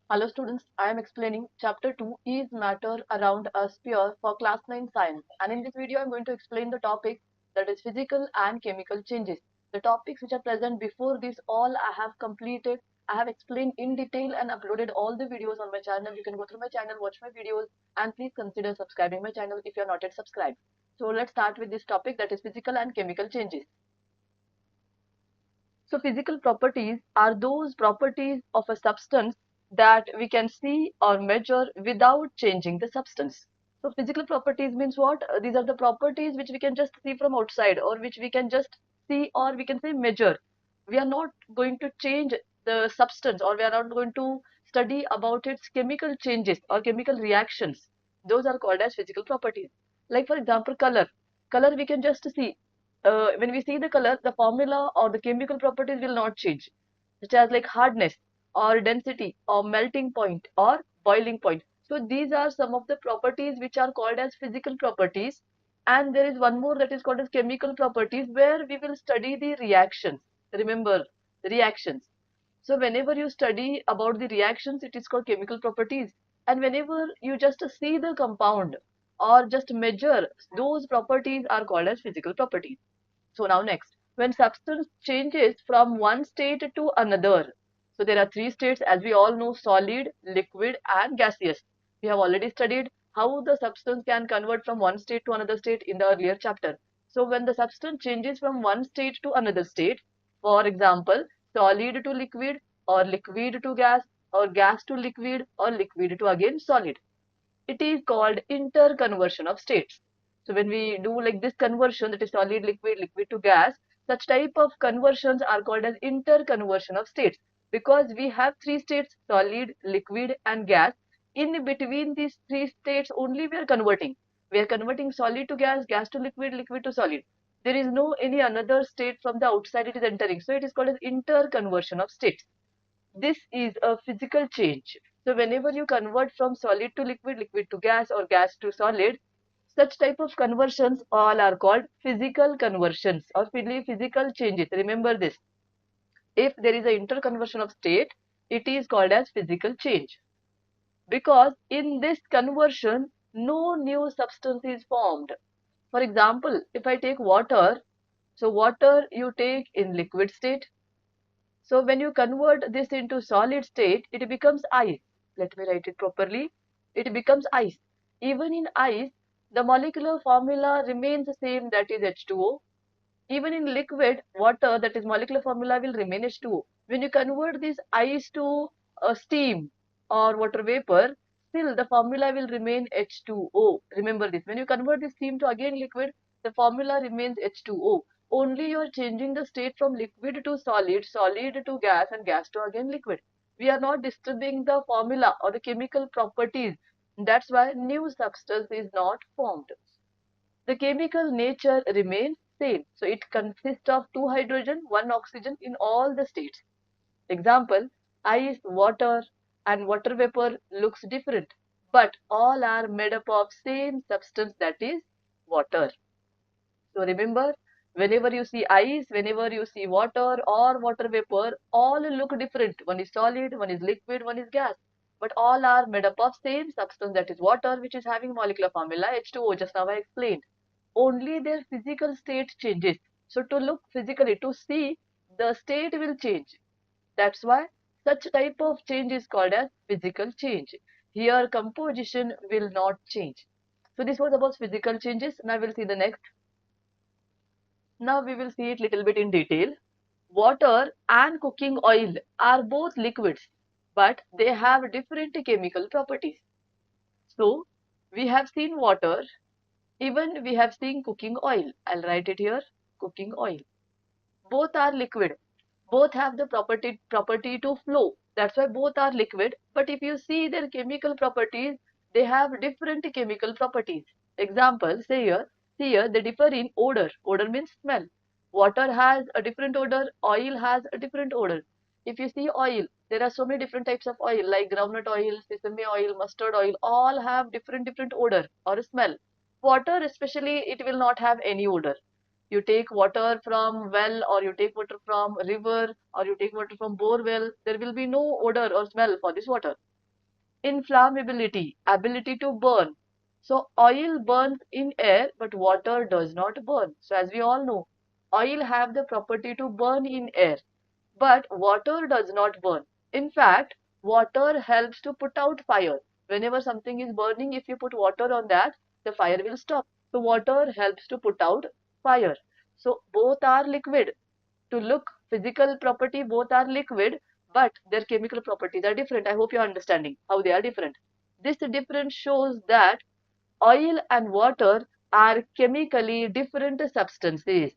Hello students, I am explaining chapter 2 is matter around a sphere for class 9 science, and in this video I am going to explain the topic that is physical and chemical changes. The topics which are present before this all I have completed. I have explained in detail and uploaded all the videos on my channel. You can go through my channel, watch my videos, and please consider subscribing my channel if you are not yet subscribed. So let's start with this topic, that is physical and chemical changes. So physical properties are those properties of a substance that we can see or measure without changing the substance. So physical properties means what? These are the properties which we can just see from outside, or which we can just see, or we can say measure. We are not going to change the substance, or we are not going to study about its chemical changes or chemical reactions. Those are called as physical properties. Like for example, color. Color we can just see. When we see the color, the formula or the chemical properties will not change, such as like hardness or density or melting point or boiling point. So these are some of the properties which are called as physical properties. And there is one more that is called as chemical properties, where we will study the reactions. Remember, reactions. So whenever you study about the reactions, it is called chemical properties. And whenever you just see the compound or just measure, those properties are called as physical properties. So now next, when substance changes from one state to another. So there are three states, as we all know: solid, liquid and gaseous. We have already studied how the substance can convert from one state to another state in the earlier chapter. So when the substance changes from one state to another state, for example, solid to liquid, or liquid to gas, or gas to liquid, or liquid to again solid, it is called interconversion of states. So when we do like this conversion, that is solid, liquid, liquid to gas, such type of conversions are called as interconversion of states, because we have three states: solid, liquid and gas. In between these three states only we are converting. We are converting solid to gas, gas to liquid, liquid to solid. There is no any another state from the outside it is entering. So it is called as interconversion of states. This is a physical change. So whenever you convert from solid to liquid, liquid to gas, or gas to solid, such type of conversions all are called physical conversions or physical changes. Remember this. If there is an interconversion of state, it is called as physical change. Because in this conversion, no new substance is formed. For example, if I take water, so water you take in liquid state. So when you convert this into solid state, it becomes ice. Let me write it properly. It becomes ice. Even in ice, the molecular formula remains the same, that is H2O. Even in liquid water, that is molecular formula will remain H2O. When you convert this ice to steam or water vapor, still the formula will remain H2O. Remember this. When you convert this steam to again liquid, the formula remains H2O. Only you are changing the state from liquid to solid, solid to gas, and gas to again liquid. We are not disturbing the formula or the chemical properties. That's why new substance is not formed. The chemical nature remains same. So it consists of two hydrogen, one oxygen in all the states. Example, ice, water and water vapor looks different, but all are made up of same substance, that is water. So remember, whenever you see ice, whenever you see water or water vapor, all look different. One is solid, one is liquid, one is gas. But all are made up of same substance, that is water, which is having molecular formula H2O, just now I explained. Only their physical state changes. So to look physically, to see, the state will change. That's why such type of change is called as physical change. Here composition will not change. So this was about physical changes. Now we'll see the next. Now we will see it little bit in detail. Water and cooking oil are both liquids, but they have different chemical properties. So we have seen water, even we have seen cooking oil. I'll write it here, cooking oil. Both are liquid. Both have the property to flow. That's why both are liquid. But if you see their chemical properties, they have different chemical properties. Example, say here, see here, they differ in odor. Odor means smell. Water has a different odor, oil has a different odor. If you see oil, there are so many different types of oil, like groundnut oil, sesame oil, mustard oil, all have different odor or smell. Water especially, it will not have any odor. You take water from well, or you take water from river, or you take water from bore well, there will be no odor or smell for this water. Inflammability, ability to burn. So oil burns in air, but water does not burn. So as we all know, oil have the property to burn in air, but water does not burn. In fact, water helps to put out fire. Whenever something is burning, if you put water on that, the fire will stop. So water helps to put out fire. So both are liquid. To look physical property, both are liquid, but their chemical properties are different. I hope you're understanding how they are different. This difference shows that oil and water are chemically different substances.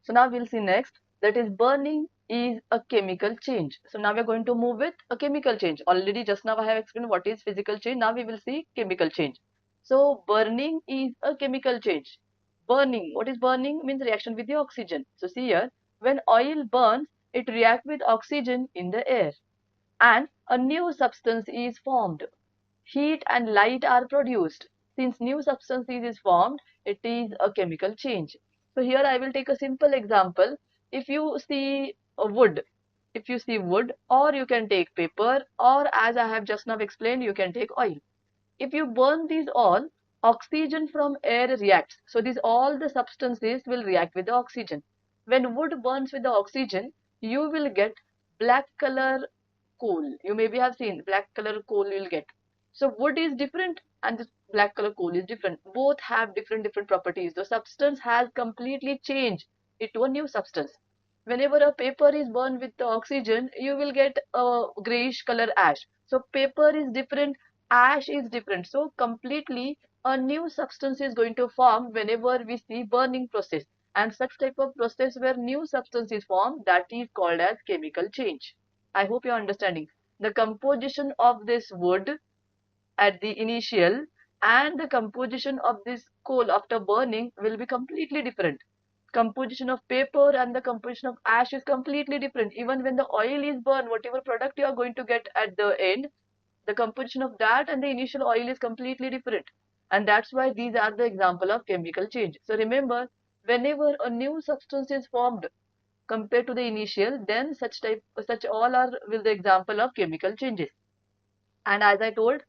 So now we'll see next, that is burning is a chemical change. So now we're going to move with a chemical change. Already just now I have explained what is physical change. Now we will see chemical change. So burning is a chemical change. Burning, what is burning? Means reaction with the oxygen. So see here, when oil burns, it reacts with oxygen in the air and a new substance is formed. Heat and light are produced. Since new substances is formed, it is a chemical change. So here I will take a simple example. If you see a wood, if you see wood, or you can take paper, or as I have just now explained, you can take oil. If you burn these all, oxygen from air reacts. So these all the substances will react with the oxygen. When wood burns with the oxygen, you will get black color coal. You maybe have seen black color coal you'll get. So wood is different and this black color coal is different. Both have different properties. The substance has completely changed into a new substance. Whenever a paper is burned with the oxygen, you will get a grayish color ash. So paper is different, ash is different. So completely a new substance is going to form whenever we see burning process. And such type of process where new substance is formed, that is called as chemical change. I hope you're understanding. The composition of this wood at the initial and the composition of this coal after burning will be completely different. Composition of paper and the composition of ash is completely different. Even when the oil is burned, whatever product you are going to get at the end, the composition of that and the initial oil is completely different. And that's why these are the example of chemical change. So remember, whenever a new substance is formed compared to the initial, then such all are will the example of chemical changes. And as I told,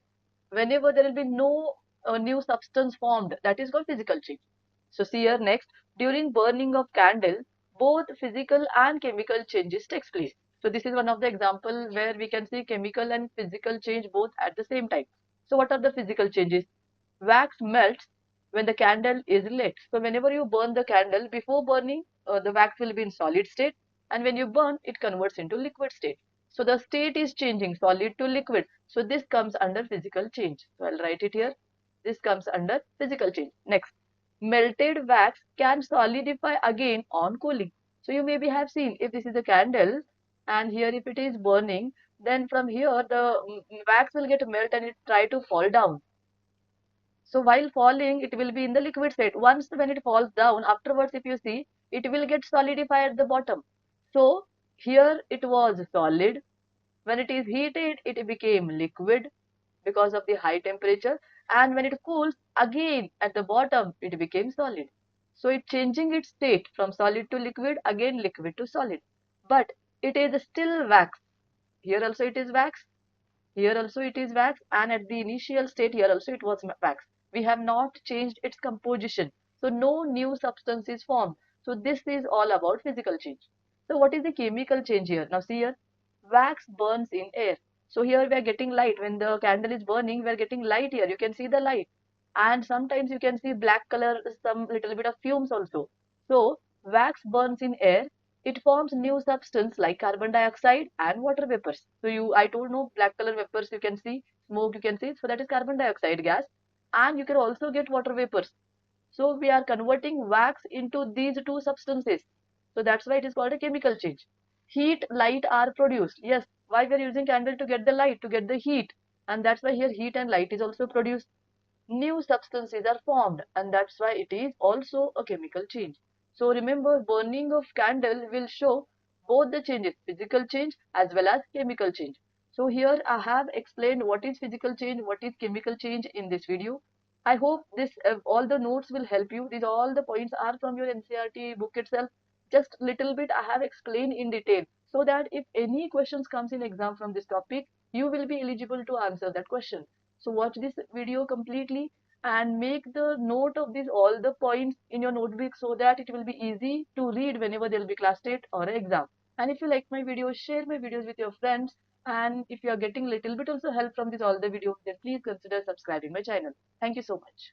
whenever there will be no new substance formed, that is called physical change. So see here next, during burning of candle, both physical and chemical changes takes place. So this is one of the example where we can see chemical and physical change both at the same time. So what are the physical changes? Wax melts when the candle is lit. So whenever you burn the candle, before burning, the wax will be in solid state, and when you burn, it converts into liquid state. So the state is changing solid to liquid. So this comes under physical change. So I'll write it here. This comes under physical change. Next, melted wax can solidify again on cooling. So you maybe have seen if this is a candle and here if it is burning, then from here the wax will get melt and it try to fall down. So while falling, it will be in the liquid state. Once when it falls down, afterwards, if you see, it will get solidified at the bottom. So here it was solid. When it is heated, it became liquid because of the high temperature. And when it cools, again at the bottom, it became solid. So it changing its state from solid to liquid, again liquid to solid. But it is still wax. Here also it is wax. Here also it is wax, and at the initial state here also it was wax. We have not changed its composition. So no new substance is formed. So this is all about physical change. So what is the chemical change here? Now see here, wax burns in air. So here we are getting light. When the candle is burning, we are getting light here. You can see the light. And sometimes you can see black color, some little bit of fumes also. So wax burns in air, it forms new substance like carbon dioxide and water vapors. So I told no black color vapors you can see, smoke you can see. So that is carbon dioxide gas, and you can also get water vapors. So we are converting wax into these two substances. So that's why it is called a chemical change. Heat, light are produced. Yes, why we are using candle to get the light, to get the heat, and that's why here heat and light is also produced. new substances are formed, and that's why it is also a chemical change. So remember, burning of candle will show both the changes, physical change as well as chemical change. So here I have explained what is physical change, what is chemical change in this video. I hope this all the notes will help you. These all the points are from your NCERT book itself. Just little bit I have explained in detail, so that if any questions comes in exam from this topic, you will be eligible to answer that question. So watch this video completely and make the note of these all the points in your notebook, so that it will be easy to read whenever there will be class test or exam. And if you like my videos, share my videos with your friends. And if you are getting little bit also help from this all the videos, then please consider subscribing my channel. Thank you so much.